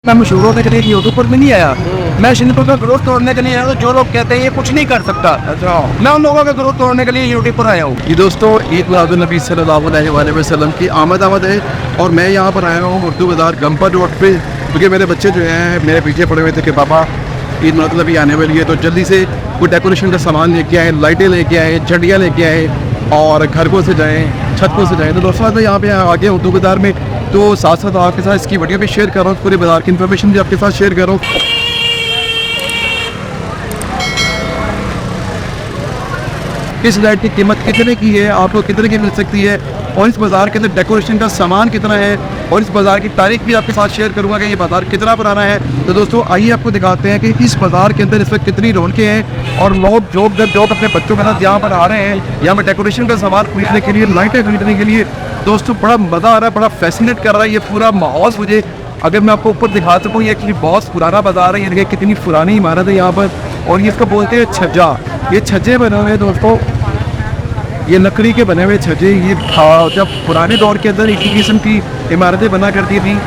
मैं मशहूर होने के लिए यूट्यूब पर भी नहीं आया। मैं शिंदे का ग्रोथ तोड़ने के लिए आया। तो जो लोग कहते हैं ये कुछ नहीं कर सकता, अच्छा मैं उन लोगों का ग्रोथ तोड़ने के लिए यूट्यूब पर आया हूँ। ये दोस्तों ईद मिलादुन्नबी सल्लल्लाहु अलैहि वसल्लम की आमद है और मैं यहाँ पर आया हूँ उर्दू बाज़ार गंपर रोड पे, क्योंकि मेरे बच्चे जो हैं मेरे पीछे पड़े हुए थे कि पापा ईद मिलादुन्नबी आने वाली है, तो जल्दी से कोई डेकोरेशन का सामान लेके आए, लाइटें लेके आए, झंडियाँ लेके आए और घर को सजाएँ, छत को सजाएँ। तो दोस्तों मैं यहाँ पे आगे उर्दू बाज़ार में, तो साथ साथ आपके साथ इसकी वीडियो भी शेयर कर रहा हूँ, पूरे बाज़ार की इन्फॉर्मेशन भी आपके साथ शेयर कर रहा हूँ। इस लाइट की कीमत कितने की है, आपको कितने की मिल सकती है, और इस बाज़ार के अंदर डेकोरेशन का सामान कितना है, और इस बाज़ार की तारीख भी आपके साथ शेयर करूंगा कि ये बाज़ार कितना पुराना है। तो दोस्तों आइए आपको दिखाते हैं कि इस बाज़ार के अंदर इस वक्त कितनी रौनकें हैं और लोग जो अपने बच्चों के साथ यहाँ पर आ रहे हैं, यहाँ पर डेकोरेशन का सामान खरीदने के लिए, लाइटें खरीदने के लिए। दोस्तों बड़ा मज़ा आ रहा है, बड़ा फैसिनेट कर रहा है ये पूरा माहौल मुझे। अगर मैं आपको ऊपर दिखा सकूँ, ये एक्चुअली बहुत पुराना बाज़ार है, ये देखिए कितनी पुरानी इमारत है यहाँ पर, और ये इसको बोलते हैं छज्जा। ये छज्जे बने हुए हैं दोस्तों, ये लकड़ी के बने हुए छज्जे। ये जब पुराने दौर के अंदर इसी किस्म की इमारतें बना करती थी,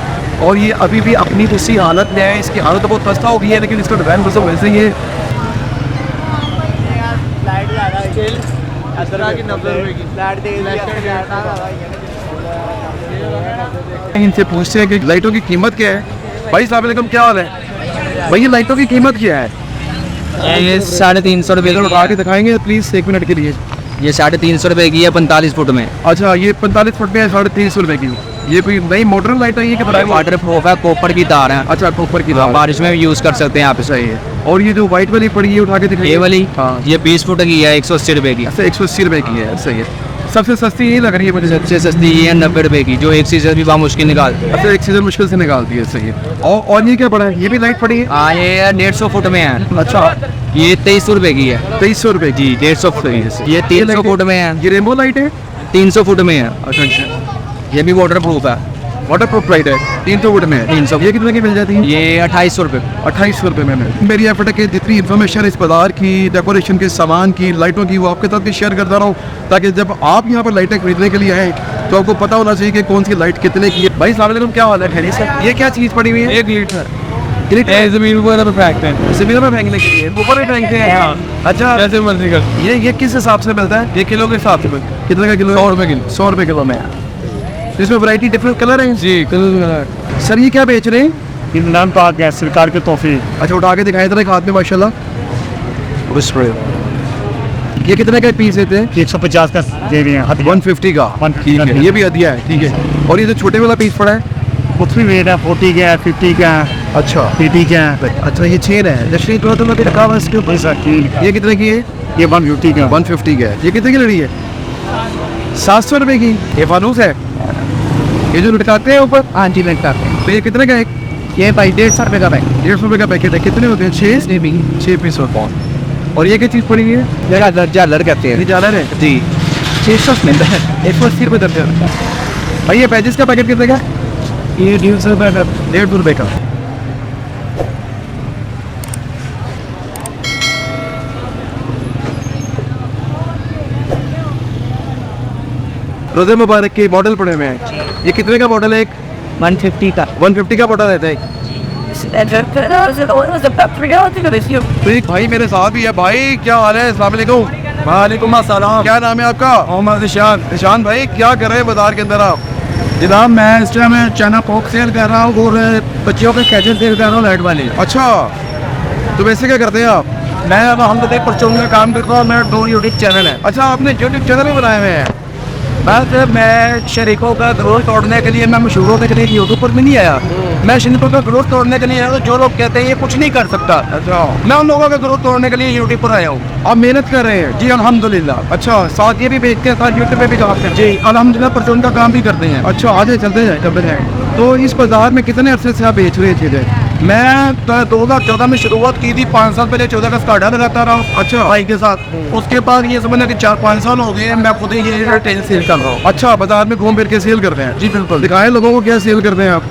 और ये अभी भी अपनी उसी हालत में है। इसकी हालत बहुत खस्ता हो गई है, लेकिन इसका डिज़ाइन बस वैसे ही है। इनसे पूछते हैं कि लाइटों की कीमत क्या है। भाई अस्सलाम वालेकुम, क्या हाल है भाई? ये लाइटों की कीमत क्या है? ये 350 रुपये उठा के दिखाएंगे प्लीज़ 1 मिनट के लिए। ये 350 रुपये की है 45 फुट में। अच्छा ये 45 फुट में है 350 रुपये की। ये कोई नई मॉडर्न लाइट है ये कि पुरानी? वाटर प्रूफ है, कॉपर की तार है। अच्छा कॉपर की तार, बारिश में भी यूज़ कर सकते हैं आप। सही है। और ये जो व्हाइट वाली पड़ी है उठा के दिखाइए। ये वाली हाँ, ये 20 फुट की है 180 रुपये की। अच्छा 180 रुपये की है, सही है। सबसे सस्ती यही लग रही है मुझे। सबसे सस्ती ये है 90 रुपये की, जो एक सीजन भी बहुत मुश्किल निकालते हैं। अच्छा एक सीजन मुश्किल से निकालती है, सही है। और ये क्या पड़ा है? ये भी लाइट पड़ी है? हाँ ये 150 फुट में है। अच्छा ये 2300 रुपये की है। 2300 रुपये की। 150 फुट की। ये 300 फुट में है। ये रेनबो लाइट है? 300 फुट में है। अच्छा अच्छा, ये भी वाटर प्रूफ है। वाटर प्रूफ लाइट है, 300 फुट में है। 300। ये कितने की मिल जाती है? ये 2800 रुपये। 2800 रुपये में। मेरी एफर्ट है कि जितनी इन्फॉर्मेशन इस बाज़ार की, डेकोरेशन के सामान की, लाइटों की, वो आपके साथ भी शेयर करता रहूँ, ताकि जब आप यहाँ पर लाइटें खरीदने के लिए आएँ तो आपको पता होना चाहिए कि कौन सी लाइट कितने की है। भाई अस्सलाम वालेकुम, क्या हाल है? खैरियत से? ये क्या चीज़ पड़ी हुई है? एक लीटर ज़मीन पर फेंकते हैं, ज़मीन में फेंकने के लिए, ऊपर भी फेंकते हैं। हाँ। अच्छा कैसे मर्जी कर। ये किस हिसाब से मिलता है? ये किलो के हिसाब से। कितने का किलो? 100 रुपये किलो। 100 रुपये किलो में। इसमें वैरायटी डिफरेंट कलर है जी कलर। सर। ये क्या बेच रहे हैं? इमरान पाक है, सरकार के तोहफे। अच्छा उठा के दिखाए एक हाथ में, माशाल्लाह। ये कितने का पीस देते हैं? 150 का दे रहे हैं। 150 का। 150 ठीक है, का। ये भी हदिया है, ठीक है। और ये जो छोटे वाला पीस पड़ा है? उसमें रेट है 40 का, 50 का, अच्छा 80 का। अच्छा ये चेन है, जैसे तो मैं भी रखा हुआ इसके ऊपर। ये कितने की है? ये 150 का। 150 का है। ये कितने की लड़ी है? 700 रुपये की। ये फानूस है, ये जो लटकाते हैं ऊपर। हाँ जी लटकाते हैं। तो ये कितने का है? ये भाई 150 रुपये का पैक। 150 रुपये का पैकेट है। कितने होते हैं? 6 पीस होते हैं। और ये क्या चीज़ पड़ी हुई है? झालर कहते ये हैं झालर है जी। 600 मिलता है, 180 रुपये दर्जन। भाई ये पैजिस का पैकेट कितने का? ये 150 रुपये का। 150 रुपये का। रोज़े मुबारक के मॉडल पड़े हुए हैं। ये कितने का मॉडल है? एक 150 का। 150 का मॉडल रहता है। तो एक भाई मेरे साथ भी है। भाई क्या हाल है? अस्सलाम वालेकुम। वालेकुम अस्सलाम। क्या नाम है आपका? मोहम्मद इशान। निशान भाई, क्या कर रहे हैं बाजार के अंदर आप? जनाब मैं इस टाइम चाइना पोक सेल कर रहा हूँ और बच्चियों के कैचर सेल कर रहा हूँ, लाइट वाली। अच्छा, तो वैसे क्या करते हैं आप? मैं अब हम तो परचून का काम करता हूँ, मेरा 2 यूट्यूब चैनल है। अच्छा आपने यूट्यूब चैनल भी बनाए हुए हैं? बस मैं शरीकों का ग्रोथ तोड़ने के लिए, मैं मशहूर होने के लिए यूट्यूब पर भी नहीं आया। मैं शिंदे का ग्रोथ तोड़ने के लिए आया। तो जो लोग कहते हैं ये कुछ नहीं कर सकता, अच्छा मैं उन लोगों का ग्रोथ तोड़ने के लिए यूट्यूब पर आया हूँ। आप मेहनत कर रहे हैं? जी अल्हम्दुलिल्लाह। अच्छा, साथ ये भी बेचते हैं, साथ यूट्यूब पे भी काम करते हैं? जी अल्हम्दुलिल्लाह, परचून का काम भी करते हैं। अच्छा आगे चलते जाए। तो इस बाजार में कितने अरसे से आप बेच रहे थे? मैं 2014 में शुरुआत की थी, 5 साल पहले 14 का स्टार्टर लगाता रहा। अच्छा। भाई के साथ। उसके बाद ये समझना कि 4-5 साल हो गए हैं मैं खुद ही ये रिटेल सेल कर रहा हूँ। अच्छा, बाजार में घूम फिर के सेल करते हैं? जी बिल्कुल। दिखाएं लोगों को क्या सेल करते हैं आप।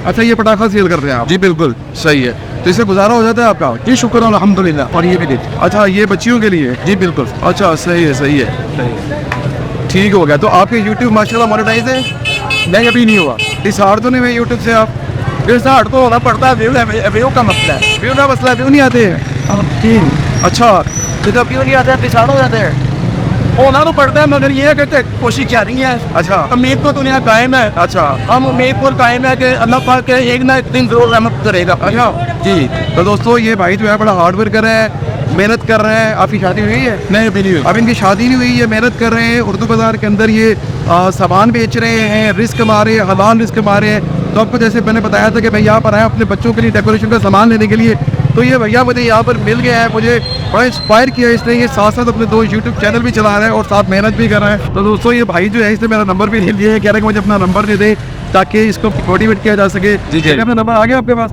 अच्छा ये पटाखा सेल करते हैं आप? जी बिल्कुल। सही है। तो इससे गुजारा हो जाता है आपका? जी शुक्र अल्हम्दुलिल्लाह। और ये भी देते। अच्छा ये बच्चियों के लिए? जी बिल्कुल। अच्छा सही है, सही है, ठीक हो गया। तो आपके यूट्यूब माशाल्लाह मोनेटाइज है? नहीं अभी नहीं हुआ। डिसहार तो नहीं हुए यूट्यूब से आप? फिर से हट तो होना पड़ता है, व्यू का मसला है। व्यू का मसला, व्यू नहीं आते हैं। जी, अच्छा, तो जब व्यू नहीं आता है पिछाड़ हो जाते हैं। होना तो पड़ता है, मगर ये है कि कोशिश जारी है। अच्छा, उम्मीद तो दुनिया कायम है। अच्छा, हम उम्मीद पर कायम है कि अल्लाह पाक के एक ना एक दिन जरूर रहमत करेगा। अच्छा जी। तो दोस्तों ये भाई जो है बड़ा हार्ड वर्क कर रहा है, मेहनत कर रहा है। आपकी शादी हुई है? नहीं अभी नहीं हुई। अब इनकी शादी नहीं हुई, ये मेहनत कर रहे हैं उर्दू बाज़ार के अंदर, ये सामान बेच रहे हैं, रिस्क कमा रहे हैं, हलाल रिस्क कमा रहे हैं। तो आपको जैसे मैंने बताया था कि मैं यहाँ पर आया अपने बच्चों के लिए डेकोरेशन का सामान लेने के लिए, तो ये भैया मुझे यहाँ पर मिल गया है, मुझे बड़ा इंस्पायर किया इसने। ये साथ साथ अपने 2 यूट्यूब चैनल भी चला रहा है और साथ मेहनत भी कर रहा है। तो दोस्तों ये भाई जो है इसने मेरा नंबर भी ले लिया है, कह रहे हैं कि मुझे अपना नंबर दे दे ताकि इसको मोटिवेट किया जा सके। जी। अपना नंबर आ गया आपके पास?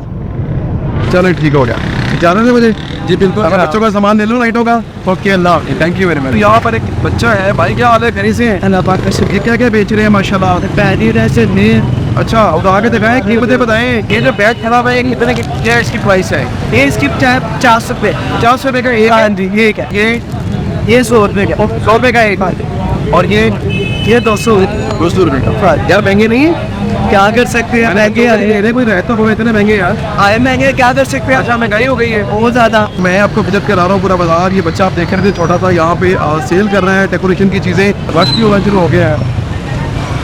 चलो ठीक हो गया, जाना है मुझे। जी बिल्कुल। अब बच्चों का सामान ले लो लाइटों का। Okay, Allah, thank you very much. यहाँ पर एक बच्चा है, भाई क्या हाल है, खैरियत से हैं? अल्लाह पाक का शुक्र। ये क्या क्या बेच रहे हैं माशाल्लाह? पैरी ऐसे नहीं। अच्छा, और आगे दिखाएं, कीमतें बताएं। ये जो बैग खड़ा हुआ है ये कितने की क्या इसकी प्राइस है? ये इसकी 400 रुपये। 400 रुपये का एक? हाँ जी, ये क्या? ये 100 रुपये का। 100 रुपये का एक। और ये 200 रुपये का। यार महंगे नहीं है? क्या कर सकते हैं, महंगे महंगे कोई रहता हो इतने महंगे यार। आए महंगे, क्या कर सकते हैं। अच्छा, महंगाई हो गई है बहुत ज़्यादा। मैं आपको विजिट करा रहा हूँ पूरा बाजार। ये बच्चा आप देख रहे थे छोटा सा, यहाँ पे सेल कर रहा है डेकोरेशन की चीज़ें। रश भी होना शुरू हो गया है।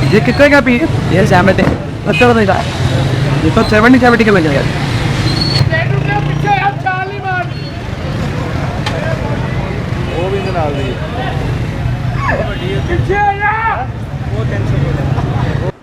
ये कितने का पी? ये सहमत है, अच्छा बताइए। ये तो 70 के लग जाएगा।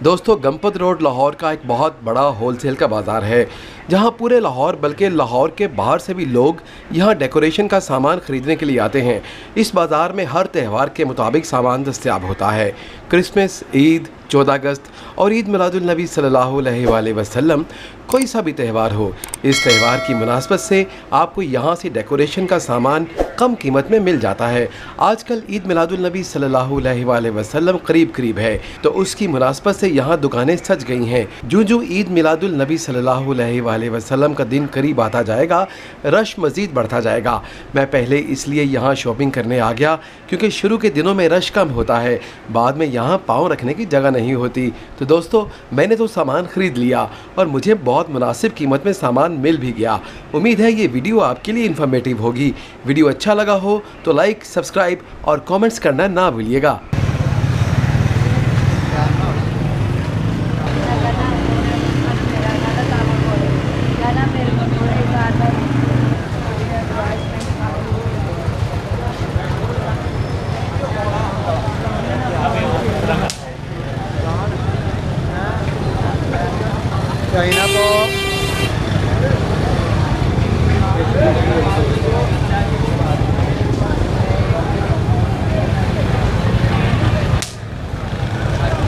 दोस्तों, गणपत रोड लाहौर का एक बहुत बड़ा होलसेल का बाज़ार है, जहां पूरे लाहौर बल्कि लाहौर के बाहर से भी लोग यहां डेकोरेशन का सामान ख़रीदने के लिए आते हैं। इस बाज़ार में हर त्यौहार के मुताबिक सामान दस्तयाब होता है। क्रिसमस, ईद, 14 अगस्त और ईद मिलादुल नबी सल्लल्लाहु अलैहि वसल्लम, कोई सा भी त्यौहार हो, इस त्यौहार की मुनासबत से आपको यहाँ से डेकोरेशन का सामान कम कीमत में मिल जाता है। आजकल ईद मिलादुल नबी सल्लल्लाहु अलैहि वसल्लम करीब है, तो उसकी मुनासबत से यहाँ दुकानें सज गई हैं। जो ईद मिलादुल नबी सल्लल्लाहु अलैहि वसल्लम का दिन करीब आता जाएगा, रश मज़ीद बढ़ता जाएगा। मैं पहले इसलिए यहाँ शॉपिंग करने आ गया क्योंकि शुरू के दिनों में रश कम होता है, बाद में यहाँ पाँव रखने की जगह नहीं होती। तो दोस्तों, मैंने तो सामान ख़रीद लिया और मुझे बहुत मुनासिब कीमत में सामान मिल भी गया। उम्मीद है ये वीडियो आपके लिए इन्फॉर्मेटिव होगी। वीडियो अच्छा लगा हो तो लाइक, सब्सक्राइब और कमेंट्स करना ना भूलिएगा।